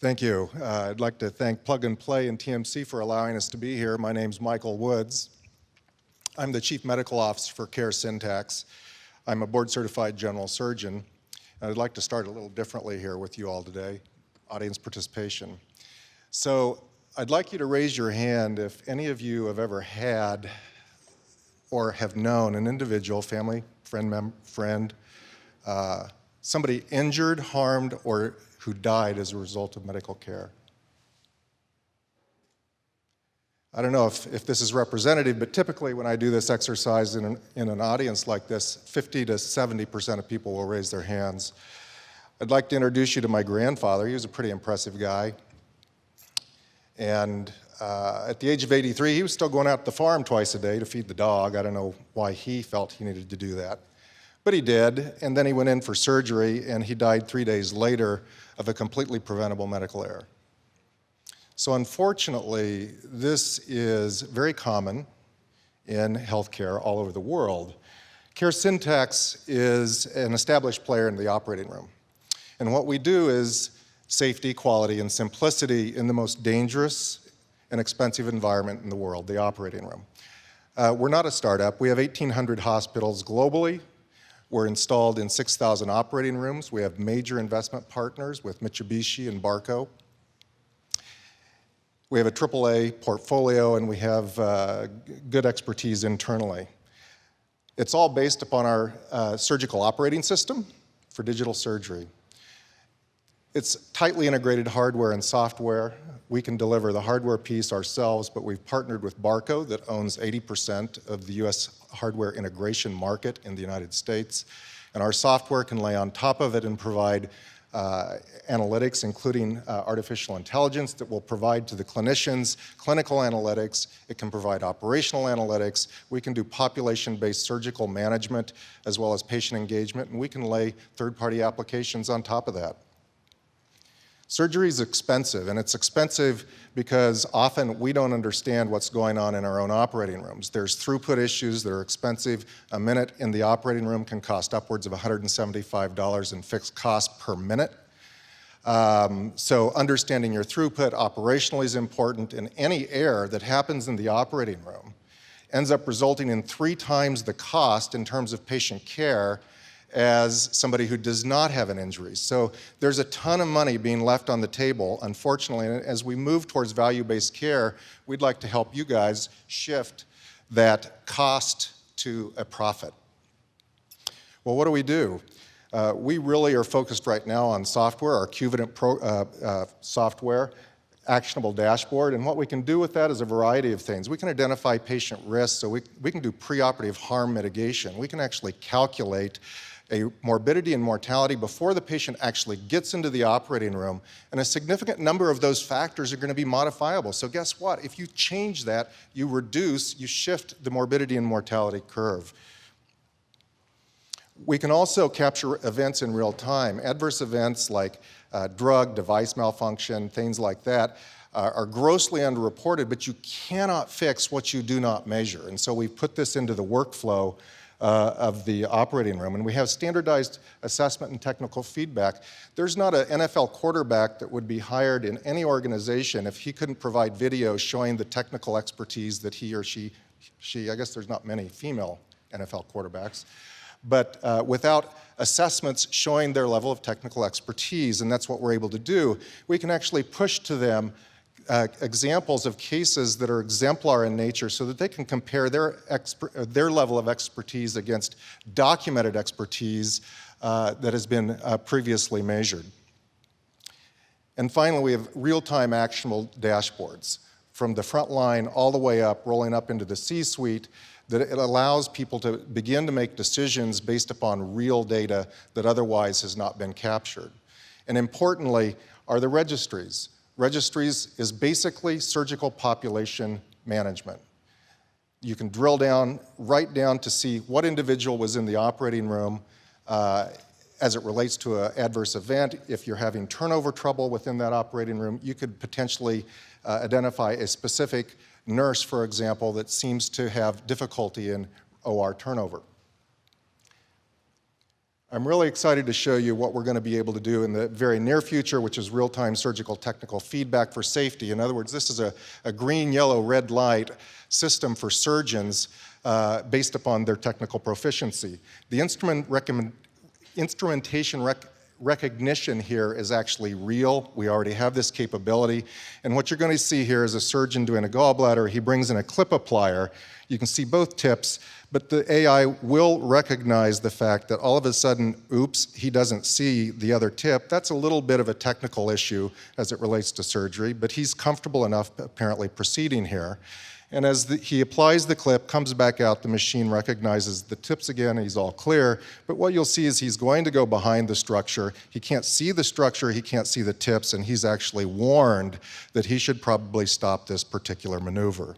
Thank you. I'd like to thank Plug and Play and TMC for allowing us to be here. My name's Michael Woods. I'm the Chief Medical Officer for Caresyntax. I'm a board-certified general surgeon. And I'd like to start a little differently here with you all today, audience participation. So I'd like you to raise your hand if any of you have ever had or have known an individual, family, friend, somebody injured, harmed, or who died as a result of medical care. I don't know if this is representative, but typically when I do this exercise in an audience like this, 50 to 70% of people will raise their hands. I'd like to introduce you to my grandfather. He was a pretty impressive guy. And at the age of 83, he was still going out to the farm twice a day to feed the dog. I don't know why he felt he needed to do that. But he did, and then he went in for surgery, and he died 3 days later of a completely preventable medical error. So unfortunately, this is very common in healthcare all over the world. Caresyntax is an established player in the operating room. And what we do is safety, quality, and simplicity in the most dangerous and expensive environment in the world, the operating room. We're not a startup. We have 1,800 hospitals globally. We're installed in 6,000 operating rooms. We have major investment partners with Mitsubishi and Barco. We have a AAA portfolio, and we have good expertise internally. It's all based upon our surgical operating system for digital surgery. It's tightly integrated hardware and software. We can deliver the hardware piece ourselves, but we've partnered with Barco that owns 80% of the US hardware integration market in the United States. And our software can lay on top of it and provide analytics, including artificial intelligence that will provide to the clinicians clinical analytics. It can provide operational analytics. We can do population-based surgical management as well as patient engagement, and we can lay third-party applications on top of that. Surgery is expensive, and it's expensive because often we don't understand what's going on in our own operating rooms. There's throughput issues that are expensive. A minute in the operating room can cost upwards of $175 in fixed costs per minute. So understanding your throughput operationally is important, and any error that happens in the operating room ends up resulting in 3 times the cost in terms of patient care as somebody who does not have an injury. So there's a ton of money being left on the table, unfortunately, and as we move towards value-based care, we'd like to help you guys shift that cost to a profit. Well, what do? We really are focused right now on software, our Qvident software, actionable dashboard, and what we can do with that is a variety of things. We can identify patient risks, so we can do preoperative harm mitigation. We can actually calculate a morbidity and mortality before the patient actually gets into the operating room, and a significant number of those factors are going to be modifiable. So guess what? If you change that, you shift the morbidity and mortality curve. We can also capture events in real time. Adverse events like drug, device malfunction, things like that are grossly underreported, but you cannot fix what you do not measure. And so we've put this into the workflow of the operating room, and we have standardized assessment and technical feedback. There's not an NFL quarterback that would be hired in any organization if he couldn't provide video showing the technical expertise that he or she, I guess there's not many female NFL quarterbacks, but without assessments showing their level of technical expertise, and that's what we're able to do. We can actually push to them examples of cases that are exemplar in nature so that they can compare their level of expertise against documented expertise that has been previously measured. And finally, we have real-time actionable dashboards from the front line all the way up, rolling up into the C-suite, that it allows people to begin to make decisions based upon real data that otherwise has not been captured. And importantly are the registries. Registries is basically surgical population management. You can drill down, right down to see what individual was in the operating room as it relates to an adverse event. If you're having turnover trouble within that operating room, you could potentially identify a specific nurse, for example, that seems to have difficulty in OR turnover. I'm really excited to show you what we're going to be able to do in the very near future, which is real-time surgical technical feedback for safety. In other words, this is a green, yellow, red light system for surgeons based upon their technical proficiency. The instrumentation recognition here is actually real. We already have this capability. And what you're going to see here is a surgeon doing a gallbladder. He brings in a clip applier. You can see both tips, but the AI will recognize the fact that all of a sudden, oops, he doesn't see the other tip. That's a little bit of a technical issue as it relates to surgery, but he's comfortable enough apparently proceeding here. And as he applies the clip, comes back out, the machine recognizes the tips again, he's all clear. But what you'll see is he's going to go behind the structure. He can't see the structure, he can't see the tips, and he's actually warned that he should probably stop this particular maneuver.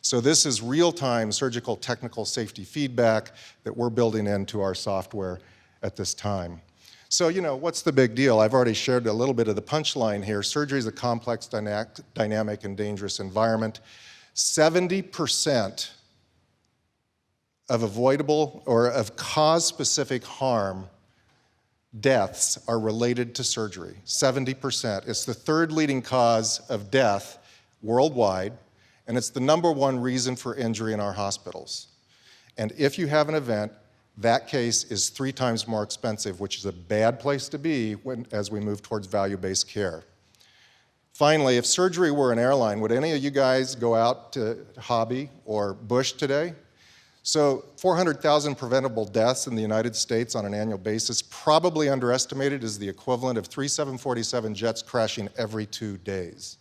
So this is real-time surgical technical safety feedback that we're building into our software at this time. So, what's the big deal? I've already shared a little bit of the punchline here. Surgery is a complex, dynamic, and dangerous environment. 70% of avoidable or of cause-specific harm deaths are related to surgery. 70%. It's the third leading cause of death worldwide, and it's the #1 reason for injury in our hospitals. And if you have an event, that case is 3 times more expensive, which is a bad place to be as we move towards value-based care. Finally, if surgery were an airline, would any of you guys go out to Hobby or Bush today? So 400,000 preventable deaths in the United States on an annual basis, probably underestimated, is the equivalent of 3 747 jets crashing every 2 days.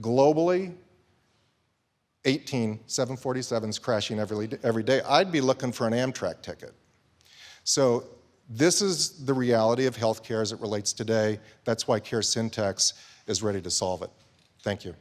Globally, 18 747s crashing every day. I'd be looking for an Amtrak ticket. So this is the reality of healthcare as it relates today. That's why Caresyntax is ready to solve it. Thank you.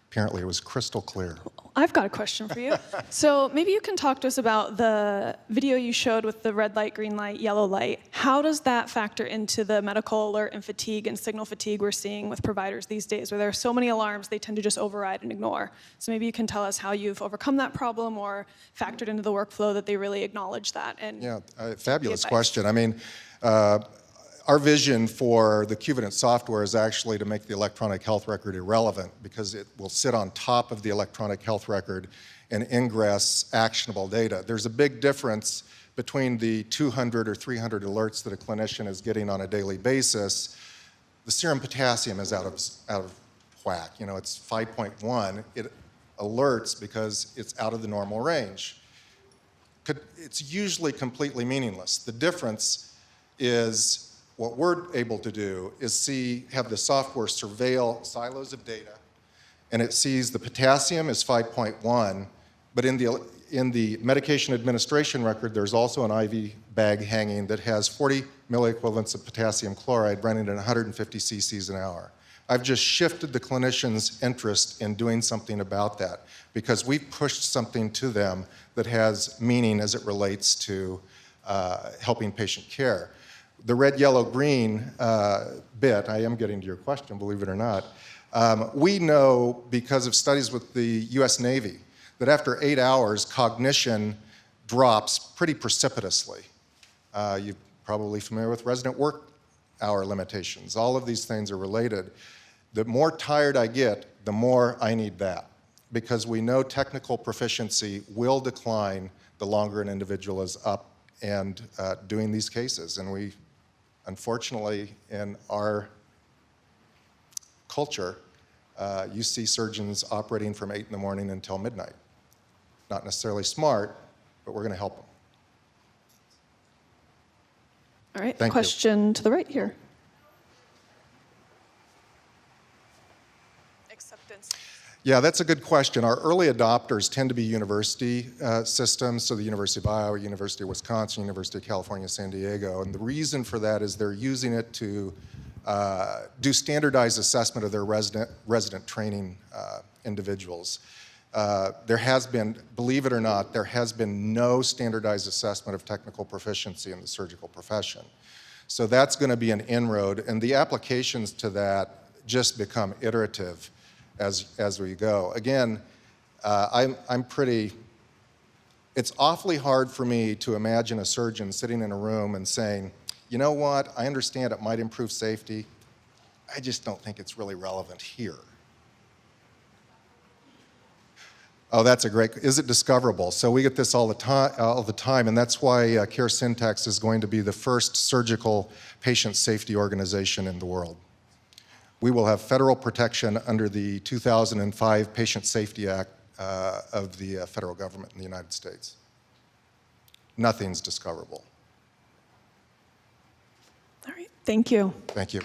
Apparently it was crystal clear. I've got a question for you. So maybe you can talk to us about the video you showed with the red light, green light, yellow light. How does that factor into the medical alert and fatigue and signal fatigue we're seeing with providers these days, where there are so many alarms they tend to just override and ignore? So maybe you can tell us how you've overcome that problem or factored into the workflow that they really acknowledge that. And yeah, fabulous question. I mean, our vision for the Qvident software is actually to make the electronic health record irrelevant, because it will sit on top of the electronic health record and ingress actionable data. There's a big difference between the 200 or 300 alerts that a clinician is getting on a daily basis. The serum potassium is out of whack. It's 5.1. It alerts because it's out of the normal range. It's usually completely meaningless. The difference is what we're able to do is have the software surveil silos of data, and it sees the potassium is 5.1, but in the medication administration record, there's also an IV bag hanging that has 40 milliequivalents of potassium chloride running at 150 cc's an hour. I've just shifted the clinician's interest in doing something about that, because we've pushed something to them that has meaning as it relates to helping patient care. The red, yellow, green bit, I am getting to your question, believe it or not. We know, because of studies with the US Navy, that after 8 hours, cognition drops pretty precipitously. You're probably familiar with resident work hour limitations. All of these things are related. The more tired I get, the more I need that, because we know technical proficiency will decline the longer an individual is up and doing these cases. And we, unfortunately, in our culture, you see surgeons operating from 8 in the morning until midnight. Not necessarily smart, but we're going to help them. All right, Thank question to the right here. Acceptance. Yeah, that's a good question. Our early adopters tend to be university systems, so the University of Iowa, University of Wisconsin, University of California, San Diego, and the reason for that is they're using it to do standardized assessment of their resident training individuals. There has been, believe it or not, there has been no standardized assessment of technical proficiency in the surgical profession. So that's going to be an inroad, and the applications to that just become iterative as we go. Again, it's awfully hard for me to imagine a surgeon sitting in a room and saying, you know what, I understand it might improve safety, I just don't think it's really relevant here. Oh, that's a great, is it discoverable? So we get this all the time, and that's why Caresyntax is going to be the first surgical patient safety organization in the world. We will have federal protection under the 2005 Patient Safety Act of the federal government in the United States. Nothing's discoverable. All right, thank you. Thank you.